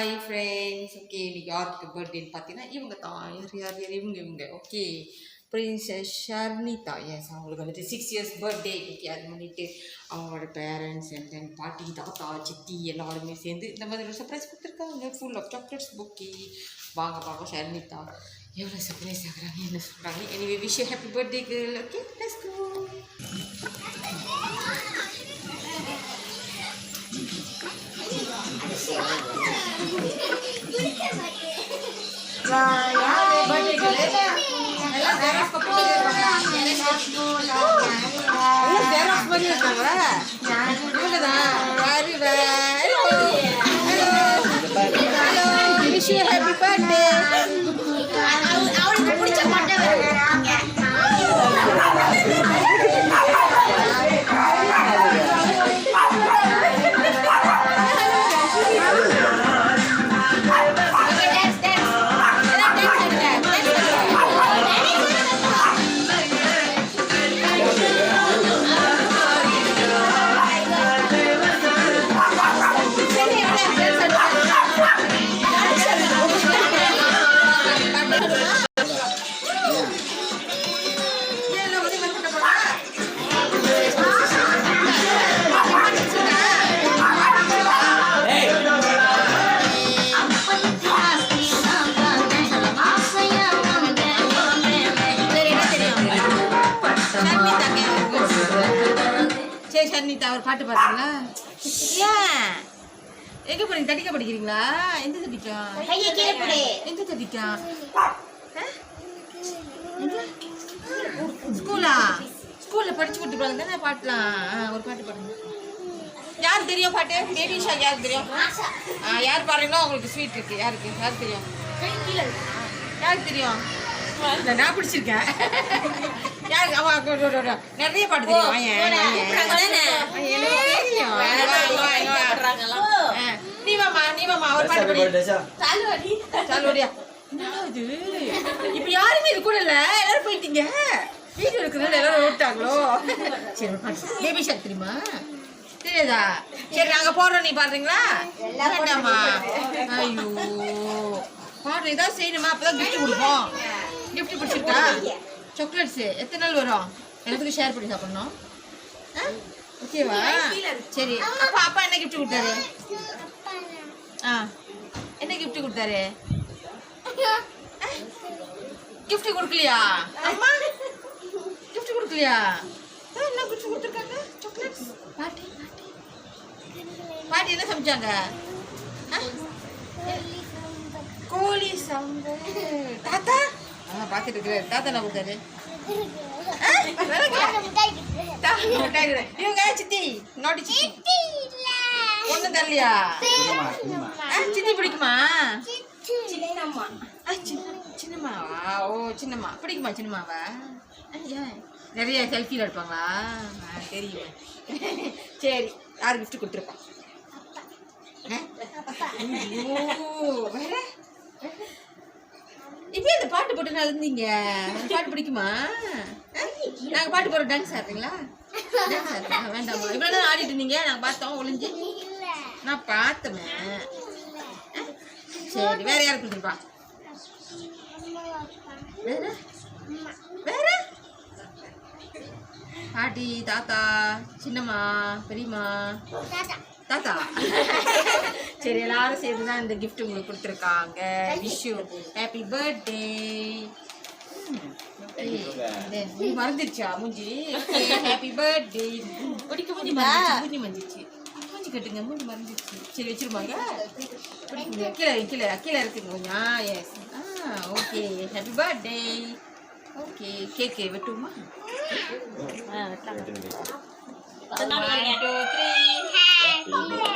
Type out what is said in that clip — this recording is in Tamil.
Hi friends. ஓகே, இன்னைக்கு யாருக்கு பர்த்டேன்னு பார்த்தீங்கன்னா இவங்க தான். யார் இவங்க ஓகே, பிரின்சஸ் ஷர்னிதா. எஸ், அவங்களுக்கு வந்துட்டு 6 இயர்ஸ் பர்த்டே இன்னைக்கு. அது பண்ணிட்டு அவங்களோட பேரண்ட்ஸ் அண்ட் தென் பாட்டி, தாத்தா, சித்தி எல்லாருமே சேர்ந்து இந்த மாதிரி ஒரு சர்ப்ரைஸ் கொடுத்துருக்காங்க. ஃபுல் ஆஃப் சாக்லேட்ஸ் புக்கி. வாங்க பார்ப்போம் ஷர்னிதா எவ்வளோ சர்ப்ரைஸ் ஆகுறாங்க, என்ன சொல்கிறாங்க. Anyway wish happy birthday girl. Okay, let's go. Happy birthday. அவளுக்கு பிடிச்ச மாட்டேன். ஷர்னிதா ஒரு பாட்டு பாடுறீங்களா? ஏன் எங்கே போறீங்க? தடிக்க படிக்கிறீங்களா? எந்த தடிக்கம்? எந்த தடிக்கம்? ஸ்கூலா? ஸ்கூலில் படிச்சு கொடுத்துருப்பாங்க தானே பாட்டுலாம். ஒரு பாட்டு பாடுங்க. யார் தெரியும் பாட்டு? பேபிஷா யாருக்கு தெரியும்? யார் பாடுறீங்களோ உங்களுக்கு ஸ்வீட் இருக்கு. யாருக்கு தெரியும்? யாருக்கு தெரியும்? நான் பிடிச்சிருக்கேன். நிறைய பாட்டு தெரியும். நீ வாமா ஒரு பாட்டு படி. சாலுவடியா. இப்ப யாருமே இது கூட இல்ல, எல்லாரும் போயிட்டீங்க. வீடியோ இருக்கிறதுனால எல்லாரும் ஓட்டாங்களோ. சரி, பேபி ஷாக் தெரியுமா? தெரியாதா? சரி, நாங்க போடுறோம், நீ பாடுறீங்களா? வேண்டாமா? ஐயோ, பாடுற ஏதாவது செய்யணுமா? அப்பதான் கிஃப்ட் கொடுப்போம். கிஃப்ட் பிடிச்சிருக்கா? சாக்லேட்ஸு எத்தனை நாள் வரும்? எல்லாத்துக்கும் ஷேர் பண்ணி சாப்பிடணும். ஓகேவா? சரி, அப்பா என்ன கிஃப்ட் கொடுத்தாரு? என்ன கிஃப்ட் கொடுத்தாரு? கிஃப்ட் கொடுக்கலையா? அம்மா கிஃப்ட் கொடுக்கலையா? என்ன கிஃப்ட் கொடுத்துருக்காங்க? சாக்லேட்ஸ். பாட்டி என்ன சமைச்சாங்க? கோழி சம்பு. தாத்தா பார்த்துட்டு இருக்கிறாரு. தாத்தா என்ன கொடுத்தாரு? இவங்க சித்தி நோட்டி சித்தி ஒண்ணு தரலையா? சித்தி பிடிக்குமா? சின்னம்மாவா? ஓ, சின்னம்மா பிடிக்குமா? சின்னம்மாவா? நிறைய செல்ஃபியில் எடுப்பாங்களா? தெரியும். சரி, யார் கிஃப்ட் கொடுத்துருப்பான்? வேற இப்ப இந்த பாட்டு போட்டு இருந்தீங்க. பாட்டு பிடிக்குமா? நாங்க பாட்டு போற டான்ஸ் ஆடுறீங்களா? வேண்டாமா? இவ்வளவு நேரம் ஆடிட்டு இருந்தீங்க, நாங்க பார்த்தோம் ஒளிஞ்சு. நான் பார்த்தேன். சரி, வேற யாருக்கு கொடுத்துருப்பா? வேற பாட்டி, தாத்தா, சின்னம்மா, பெரியம்மா, தாத்தா. சரி, எல்லாரும் சேர்ந்து தான் இந்த கிஃப்ட் உங்களுக்கு கொடுத்துருக்காங்க. Wish you happy birthday. நீ மறந்துருச்சா மூஞ்சி? Happy birthday. பிடிக்க மூஞ்சி மறந்துச்சு. மூஞ்சி கட்டுங்க, மூஞ்சி மறந்துச்சு. சரி, வச்சிருப்பாங்க. கீழே இருக்குங்க கொஞ்சம். Yes, okay, happy birthday. Okay, cake வெட்டுமா? 1 2 3